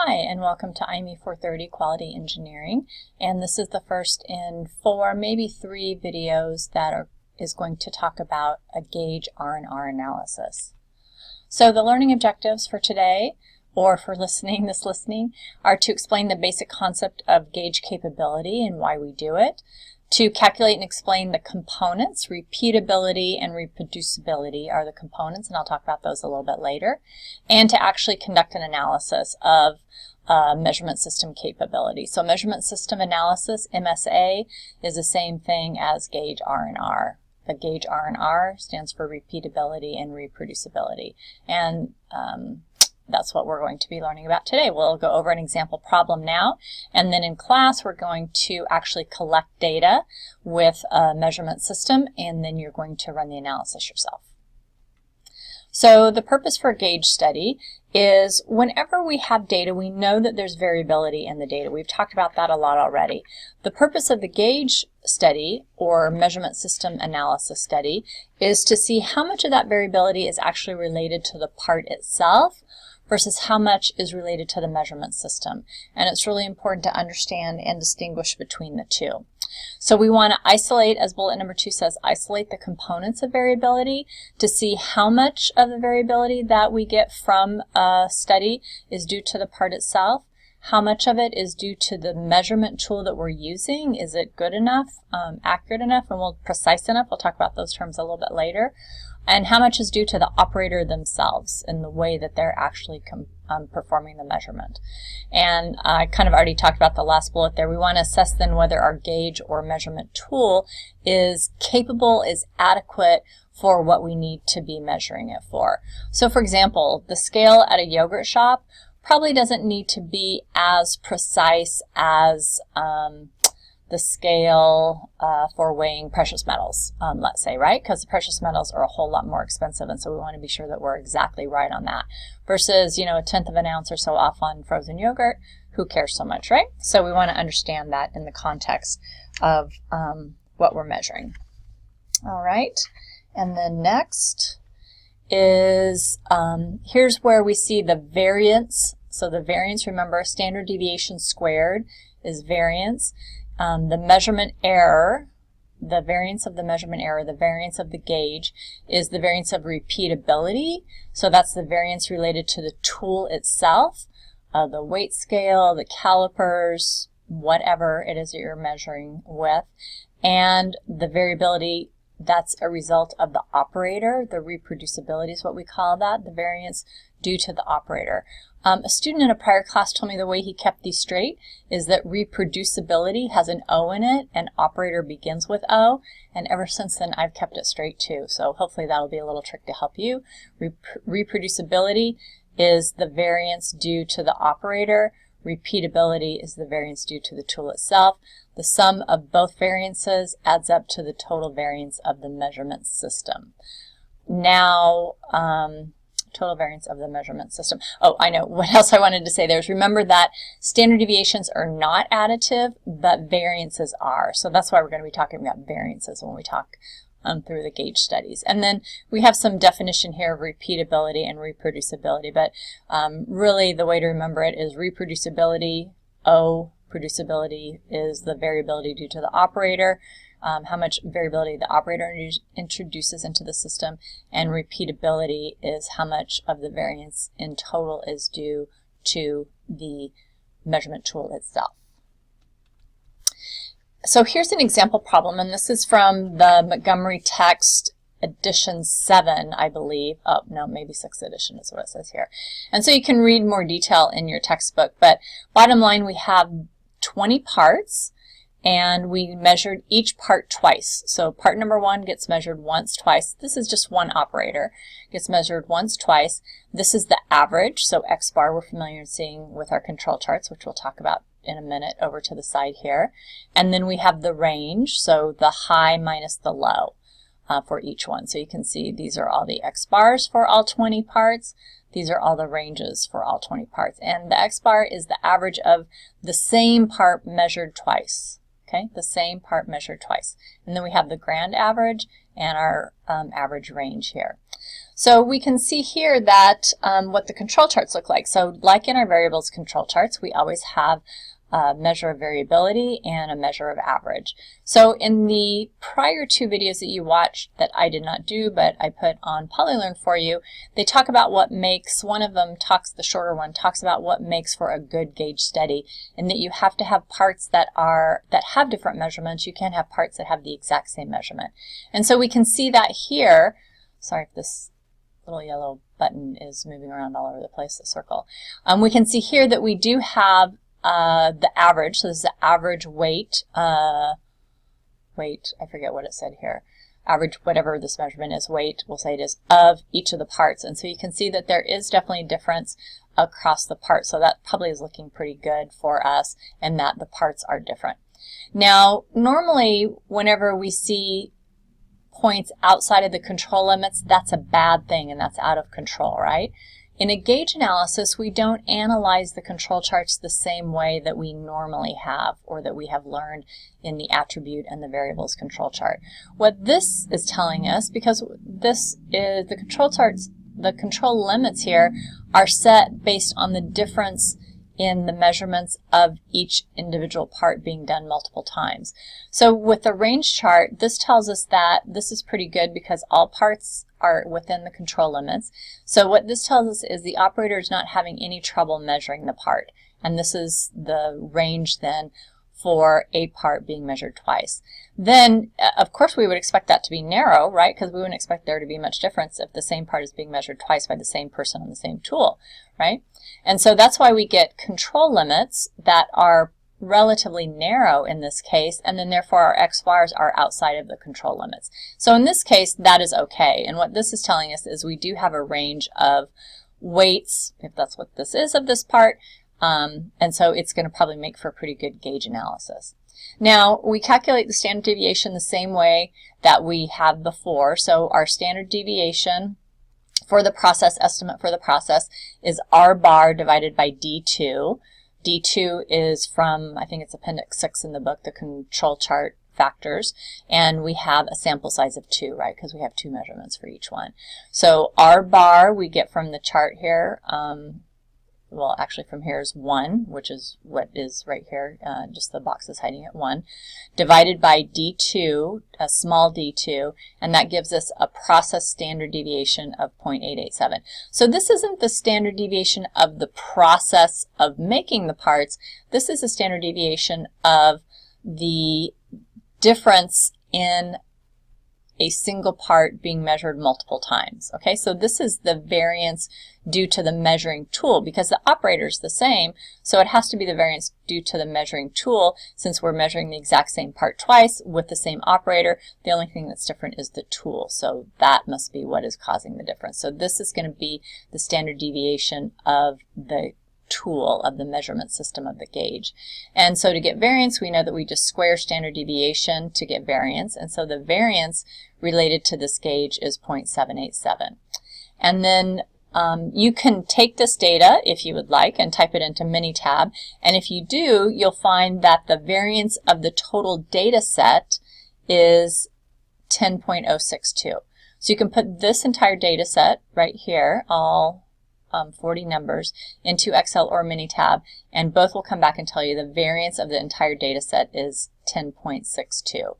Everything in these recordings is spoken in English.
Hi, and welcome to IME 430 Quality Engineering, and this is the first in 4, maybe 3 videos that is going to talk about a GaugeR&R analysis. So the learning objectives for today, or for listening, are to explain the basic concept of gauge capability and why we do it, to calculate and explain the components. Repeatability and reproducibility are the components, and I'll talk about those a little bit later, and to actually conduct an analysis of measurement system capability. So measurement system analysis, MSA, is the same thing as GaugeR&R. The GaugeR&R stands for repeatability and reproducibility, and that's what we're going to be learning about today. We'll go over an example problem now, and then in class we're going to actually collect data with a measurement system, and then you're going to run the analysis yourself. So the purpose for a gauge study is whenever we have data, we know that there's variability in the data. We've talked about that a lot already. The purpose of the gauge study, or measurement system analysis study, is to see how much of that variability is actually related to the part itself versus how much is related to the measurement system. And it's really important to understand and distinguish between the two. So we want to isolate, as bullet number 2 says, isolate the components of variability to see how much of the variability that we get from a study is due to the part itself, how much of it is due to the measurement tool that we're using. Is it good enough, accurate enough, and precise enough? We'll talk about those terms a little bit later. And how much is due to the operator themselves in the way that they're actually performing the measurement. And I kind of already talked about the last bullet there. We want to assess then whether our gauge or measurement tool is capable, is adequate for what we need to be measuring it for. So for example, the scale at a yogurt shop probably doesn't need to be as precise as the scale for weighing precious metals, let's say, right? Because the precious metals are a whole lot more expensive, and so we want to be sure that we're exactly right on that. Versus, 1/10 of an ounce or so off on frozen yogurt, who cares so much, right? So we want to understand that in the context of what we're measuring. All right, and then next is, here's where we see the variance. So the variance, remember, standard deviation squared is variance. The measurement error, the variance of the measurement error, the variance of the gauge, is the variance of repeatability. So that's the variance related to the tool itself, the weight scale, the calipers, whatever it is that you're measuring with. And the variability, that's a result of the operator. The reproducibility is what we call that, the variance due to the operator. A student in a prior class told me the way he kept these straight is that reproducibility has an O in it and operator begins with O, and ever since then I've kept it straight too. So hopefully that'll be a little trick to help you. Reproducibility is the variance due to the operator. Repeatability is the variance due to the tool itself. The sum of both variances adds up to the total variance of the measurement system. Now, total variance of the measurement system. Oh, I know. What else I wanted to say there is remember that standard deviations are not additive, but variances are. So that's why we're going to be talking about variances when we talk through the gauge studies. And then we have some definition here of repeatability and reproducibility, but really the way to remember it is reproducibility, O, producibility is the variability due to the operator, how much variability the operator introduces into the system, and repeatability is how much of the variance in total is due to the measurement tool itself. So here's an example problem, and this is from the Montgomery text edition 7, I believe. Oh, no, maybe 6th edition is what it says here. And so you can read more detail in your textbook, but bottom line, we have 20 parts, and we measured each part twice. So part number 1 gets measured once, twice. This is just one operator. Gets measured once, twice. This is the average, so X bar we're familiar with seeing with our control charts, which we'll talk about in a minute over to the side here. And then we have the range, so the high minus the low for each one. So you can see these are all the X bars for all 20 parts. These are all the ranges for all 20 parts. And the X bar is the average of the same part measured twice. Okay, the same part measured twice. And then we have the grand average and our average range here. So we can see here that what the control charts look like. So like in our variables control charts, we always have a measure of variability and a measure of average. So in the prior two videos that you watched that I did not do, but I put on PolyLearn for you, they talk about what makes, one of them talks, the shorter one, talks about what makes for a good gauge study, and that you have to have parts that have different measurements. You can't have parts that have the exact same measurement. And so we can see that here. Sorry if this little yellow button is moving around all over the place, the circle. We can see here that we do have the average, so this is the average weight, I forget what it said here, average whatever this measurement is, weight, we'll say it is, of each of the parts. And so you can see that there is definitely a difference across the parts, so that probably is looking pretty good for us, and that the parts are different. Now, normally whenever we see points outside of the control limits, that's a bad thing and that's out of control, right? In a gauge analysis, we don't analyze the control charts the same way that we normally have, or that we have learned in the attribute and the variables control chart. What this is telling us, because this is the control charts, the control limits here are set based on the difference in the measurements of each individual part being done multiple times. So with the range chart, this tells us that this is pretty good because all parts are within the control limits. So what this tells us is the operator is not having any trouble measuring the part. And this is the range then for a part being measured twice. Then, of course, we would expect that to be narrow, right? Because we wouldn't expect there to be much difference if the same part is being measured twice by the same person on the same tool, right? And so that's why we get control limits that are relatively narrow in this case, and then therefore our XYs are outside of the control limits. So in this case, that is okay. And what this is telling us is we do have a range of weights, if that's what this is, of this part, and so it's going to probably make for a pretty good gauge analysis. Now, we calculate the standard deviation the same way that we have before. So our standard deviation for the process, estimate for the process, is R bar divided by D2. D2 is from, I think it's Appendix 6 in the book, the control chart factors, and we have a sample size of 2, right, because we have 2 measurements for each one. So R bar we get from the chart here, well, actually from here is 1, which is what is right here, just the box is hiding at 1, divided by D2, a small d2, and that gives us a process standard deviation of 0.887. So this isn't the standard deviation of the process of making the parts, this is a standard deviation of the difference in a single part being measured multiple times. Okay, so this is the variance due to the measuring tool because the operator is the same, so it has to be the variance due to the measuring tool since we're measuring the exact same part twice with the same operator. The only thing that's different is the tool, so that must be what is causing the difference. So this is going to be the standard deviation of the tool of the measurement system of the gauge. And so to get variance, we know that we just square standard deviation to get variance, and so the variance related to this gauge is 0.787. And then you can take this data, if you would like, and type it into Minitab, and if you do, you'll find that the variance of the total data set is 10.062. So you can put this entire data set right here, all 40 numbers, into Excel or Minitab, and both will come back and tell you the variance of the entire data set is 10.62.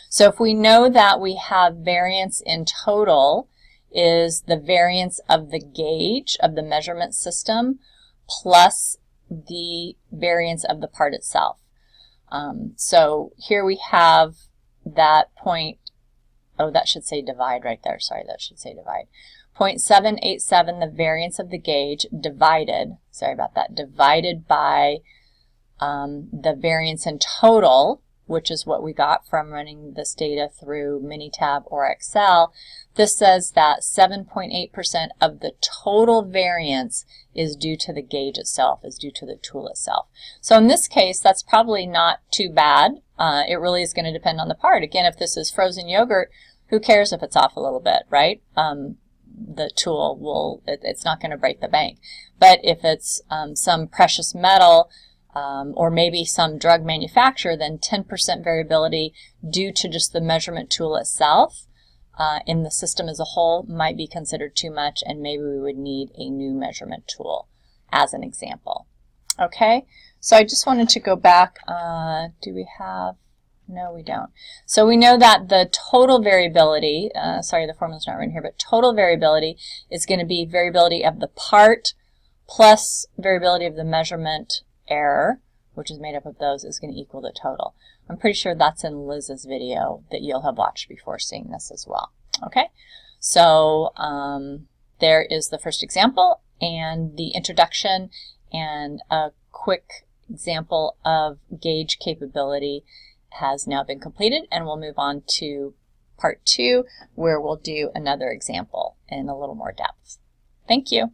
So if we know that we have variance in total is the variance of the gauge of the measurement system plus the variance of the part itself. So here we have that point, oh, that should say divide right there. Sorry, that should say divide. 0.787, the variance of the gauge, divided, sorry about that, divided by the variance in total, which is what we got from running this data through Minitab or Excel. This says that 7.8% of the total variance is due to the gauge itself, is due to the tool itself. So in this case, that's probably not too bad. It really is going to depend on the part. Again, if this is frozen yogurt, who cares if it's off a little bit, right? The tool will, it's not going to break the bank. But if it's some precious metal or maybe some drug manufacturer, then 10% variability due to just the measurement tool itself in the system as a whole might be considered too much, and maybe we would need a new measurement tool as an example. Okay, so I just wanted to go back. Do we have? No, we don't. So we know that the total variability, sorry, the formula's not written here, but total variability is going to be variability of the part plus variability of the measurement error, which is made up of those, is going to equal the total. I'm pretty sure that's in Liz's video that you'll have watched before seeing this as well. Okay, so there is the first example and the introduction and a quick example of gauge capability has now been completed, and we'll move on to part 2 where we'll do another example in a little more depth. Thank you.